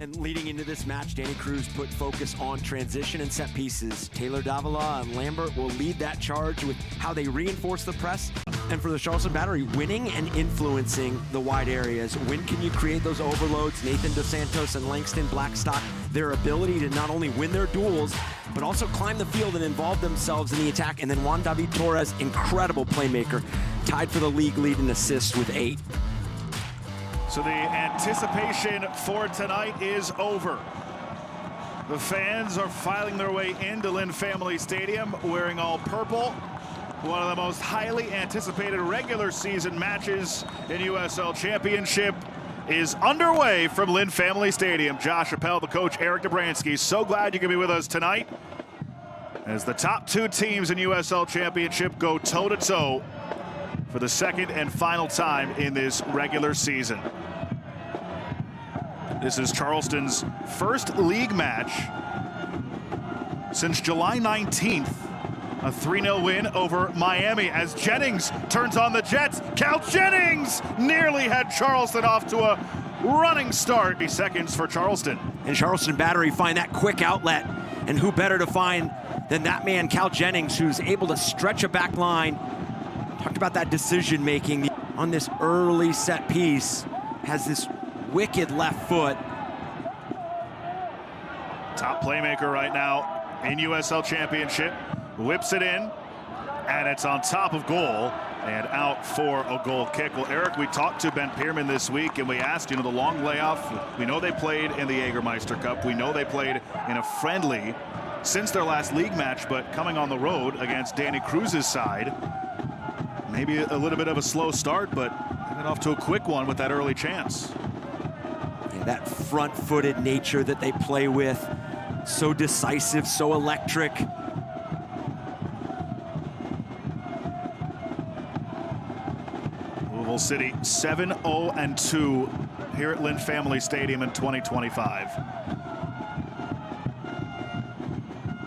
And leading into this match, Danny Cruz put focus on transition and set pieces. Taylor Davila and Lambert will lead that charge with how they reinforce the press. And for the Charleston Battery, winning and influencing the wide areas. When can you create those overloads? Nathan Dos Santos and Langston Blackstock, their ability to not only win their duels, but also climb the field and involve themselves in the attack. And then Juan David Torres, incredible playmaker, tied for the league lead in assists with 8. So the anticipation for tonight is over. The fans are filing their way into Lynn Family Stadium wearing all purple. One of the most highly anticipated regular season matches in USL Championship is underway from Lynn Family Stadium. Josh Appel, the coach, Eric Dobransky. So glad you can be with us tonight as the top 2 teams in USL Championship go toe-to-toe for the second and final time in this regular season. This is Charleston's first league match since July 19th. A 3-0 win over Miami as Jennings turns on the Jets. Cal Jennings nearly had Charleston off to a running start. 30 seconds for Charleston. And Charleston Battery find that quick outlet. And who better to find than that man, Cal Jennings, who's able to stretch a back line. Talked about that decision making on this early set piece. Has this wicked left foot. Top playmaker right now in USL Championship. Whips it in, and it's on top of goal and out for a goal kick. Well, Eric, we talked to Ben Pierman this week, and we asked, the long layoff. We know they played in the Jägermeister Cup. We know they played in a friendly since their last league match, but coming on the road against Danny Cruz's side, maybe a little bit of a slow start, but they got off to a quick one with that early chance. Yeah, that front-footed nature that they play with, so decisive, so electric. Louisville City 7-0-2 here at Lynn Family Stadium in 2025.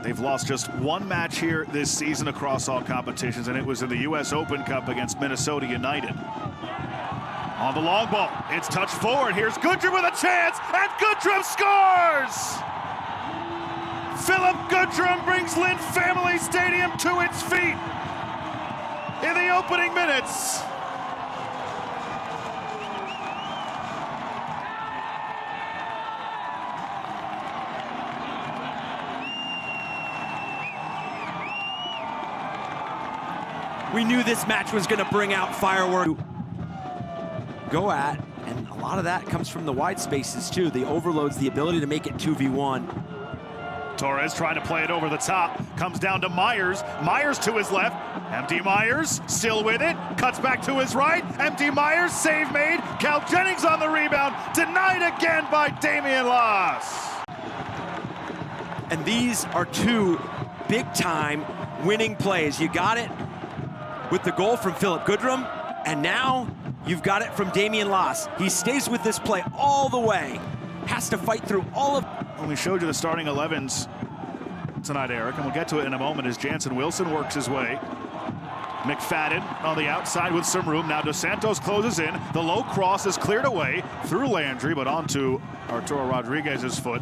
They've lost just 1 match here this season across all competitions, and it was in the U.S. Open Cup against Minnesota United. On the long ball, it's touched forward. Here's Goodrum with a chance, and Goodrum scores! Philip Goodrum brings Lynn Family Stadium to its feet in the opening minutes. We knew this match was going to bring out fireworks. Go at, and a lot of that comes from the wide spaces too. The overloads, the ability to make it 2v1. Torres trying to play it over the top, comes down to Myers. Myers to his left, empty Myers, still with it, cuts back to his right, empty Myers, save made. Cal Jennings on the rebound, denied again by Damian Loss. And these are 2 big-time winning plays. You got it with the goal from Philip Goodrum, and now you've got it from Damian Loss. He stays with this play all the way, has to fight through all of... We showed you the starting 11s tonight, Eric, and we'll get to it in a moment as Jansen Wilson works his way. McFadden on the outside with some room. Now Dos Santos closes in. The low cross is cleared away through Landry, but onto Arturo Rodriguez's foot.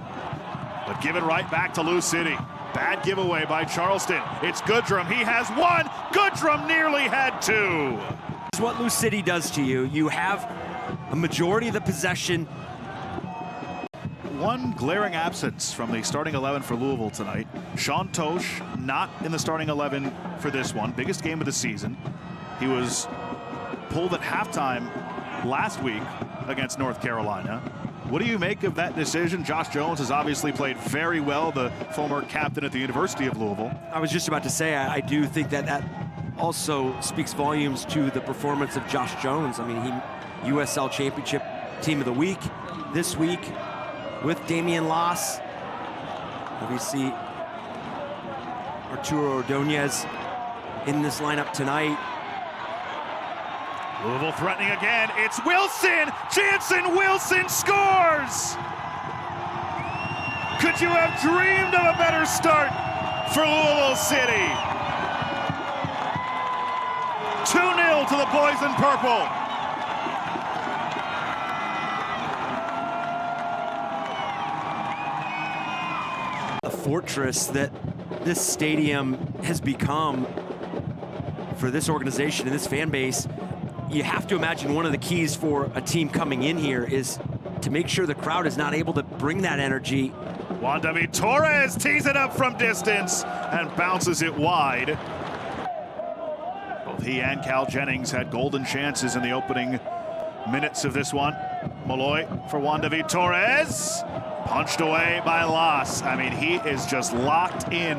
But given right back to Lou City. Bad giveaway by Charleston. It's Goodrum. He has 1. Goodrum nearly had 2. This is what Lou City does to you. You have a majority of the possession. One glaring absence from the starting 11 for Louisville tonight. Sean Tosh not in the starting 11 for this one. Biggest game of the season. He was pulled at halftime last week against North Carolina. What do you make of that decision? Josh Jones has obviously played very well, the former captain at the University of Louisville. I was just about to say, I do think that also speaks volumes to the performance of Josh Jones. I mean, he USL Championship Team of the Week this week with Damian Loss. Obviously, Arturo Ordonez in this lineup tonight. Louisville threatening again. It's Wilson. Jansen Wilson scores. Could you have dreamed of a better start for Louisville City? 2-0 to the boys in purple. The fortress that this stadium has become for this organization and this fan base. You have to imagine one of the keys for a team coming in here is to make sure the crowd is not able to bring that energy. Juan David Torres tees it up from distance and bounces it wide. Both he and Cal Jennings had golden chances in the opening minutes of this one. Malloy for Juan David Torres. Punched away by Las. I mean, he is just locked in.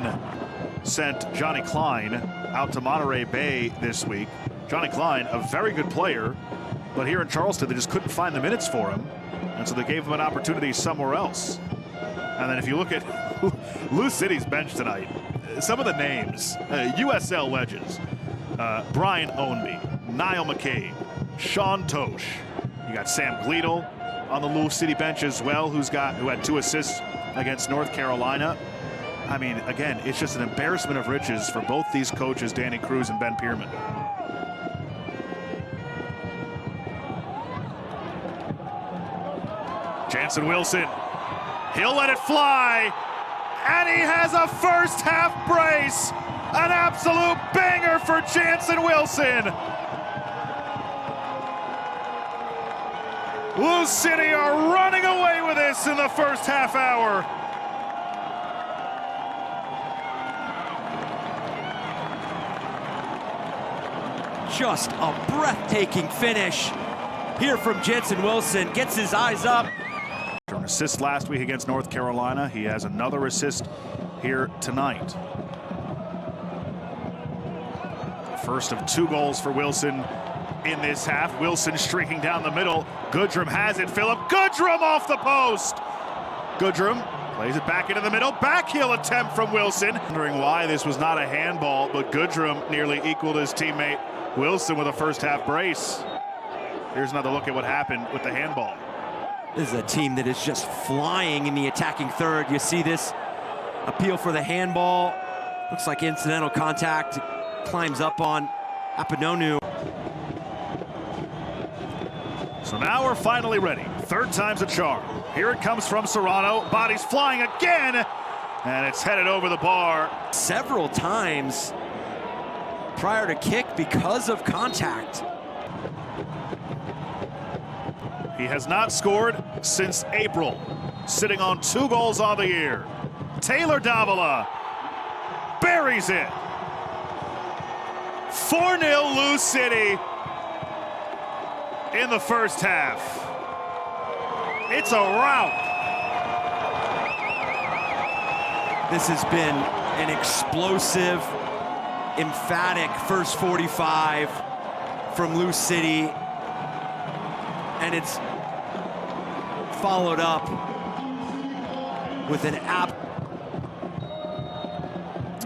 Sent Johnny Klein out to Monterey Bay this week. Johnny Klein, a very good player, but here in Charleston, they just couldn't find the minutes for him. And so they gave him an opportunity somewhere else. And then if you look at Louisville City's bench tonight, some of the names, USL legends, Brian Ownby, Niall McCabe, Sean Tosh. You got Sam Gleedle on the Louisville City bench as well, who had 2 assists against North Carolina. I mean, again, it's just an embarrassment of riches for both these coaches, Danny Cruz and Ben Pierman. Jansen Wilson, he'll let it fly, and he has a first half brace. An absolute banger for Jansen Wilson. Louisville City are running away with this in the first half hour. Just a breathtaking finish here from Jansen Wilson. Gets his eyes up. An assist last week against North Carolina. He has another assist here tonight. First of 2 goals for Wilson in this half. Wilson streaking down the middle. Goodrum has it. Philip Goodrum off the post. Goodrum plays it back into the middle. Backheel attempt from Wilson. Wondering why this was not a handball, but Goodrum nearly equaled his teammate Wilson with a first half brace. Here's another look at what happened with the handball. This is a team that is just flying in the attacking third. You see this appeal for the handball. Looks like incidental contact. Climbs up on Apinonu. So now we're finally ready. 3rd time's a charm. Here it comes from Serrano. Body's flying again, and it's headed over the bar. Several times prior to kick because of contact. He has not scored since April, sitting on 2 goals on the year. Taylor Davila buries it. 4-0 Louisville City in the first half. It's a rout. This has been an explosive, emphatic first 45 from Louisville City, and it's followed up with an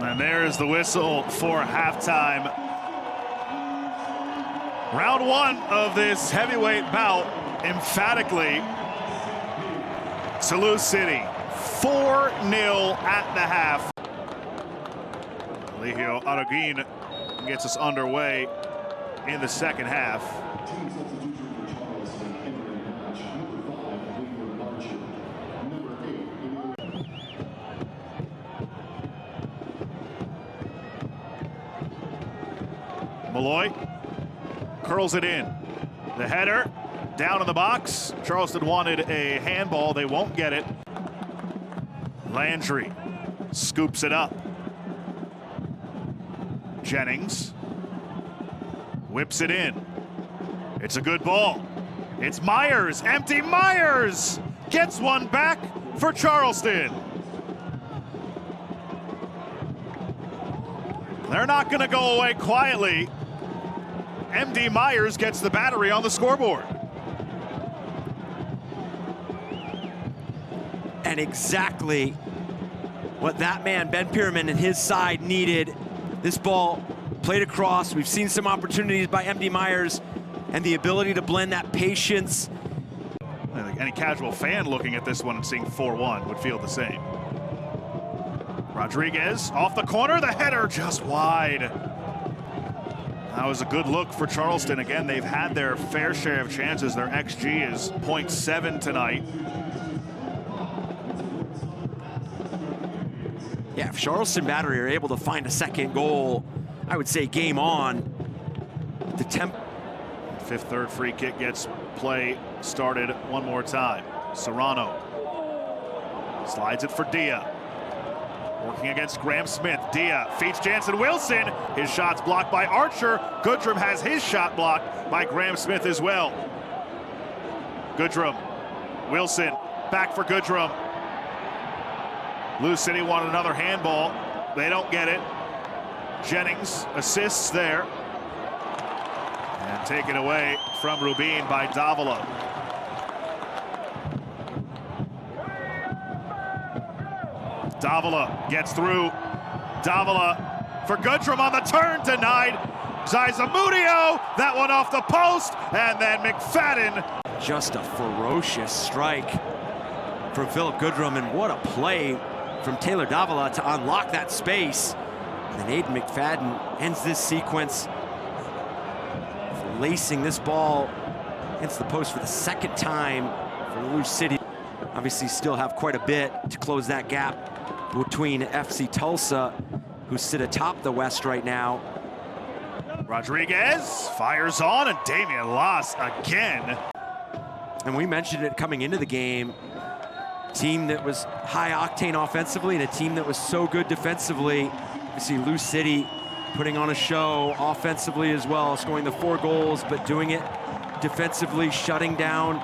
And there's the whistle for halftime. Round 1 of this heavyweight bout, emphatically to Louisville City. 4-0 at the half. Eligio Araguin gets us underway in the second half. Malloy curls it in. The header down in the box. Charleston wanted a handball. They won't get it. Landry scoops it up. Jennings whips it in. It's a good ball. It's Myers. Empty Myers gets one back for Charleston. They're not going to go away quietly. MD Myers gets the Battery on the scoreboard. And exactly what that man, Ben Pierman, and his side needed. This ball played across. We've seen some opportunities by MD Myers and the ability to blend that patience. I think any casual fan looking at this one and seeing 4-1 would feel the same. Rodriguez off the corner, the header just wide. That was a good look for Charleston. Again, they've had their fair share of chances. Their XG is 0.7 tonight. Yeah, if Charleston Battery are able to find a second goal, I would say game on. The Fifth third free kick gets play started one more time. Serrano slides it for Dia. Working against Graham Smith. Dia feeds Jansen Wilson. His shot's blocked by Archer. Goodrum has his shot blocked by Graham Smith as well. Goodrum. Wilson back for Goodrum. Louisville City wanted another handball. They don't get it. Jennings assists there. And taken away from Rubin by Davila. Davila gets through. Davila for Goodrum on the turn, denied. Zazamudio, that one off the post, and then McFadden. Just a ferocious strike from Philip Goodrum, and what a play from Taylor Davila to unlock that space. And Aiden McFadden ends this sequence, lacing this ball against the post for the second time for Louisville City. Obviously still have quite a bit to close that gap between FC Tulsa, who sit atop the West right now. Rodriguez fires on, and Damian Loss again. And we mentioned it coming into the game. Team that was high octane offensively and a team that was so good defensively. You see Louisville City putting on a show offensively as well, scoring the 4 goals, but doing it defensively, shutting down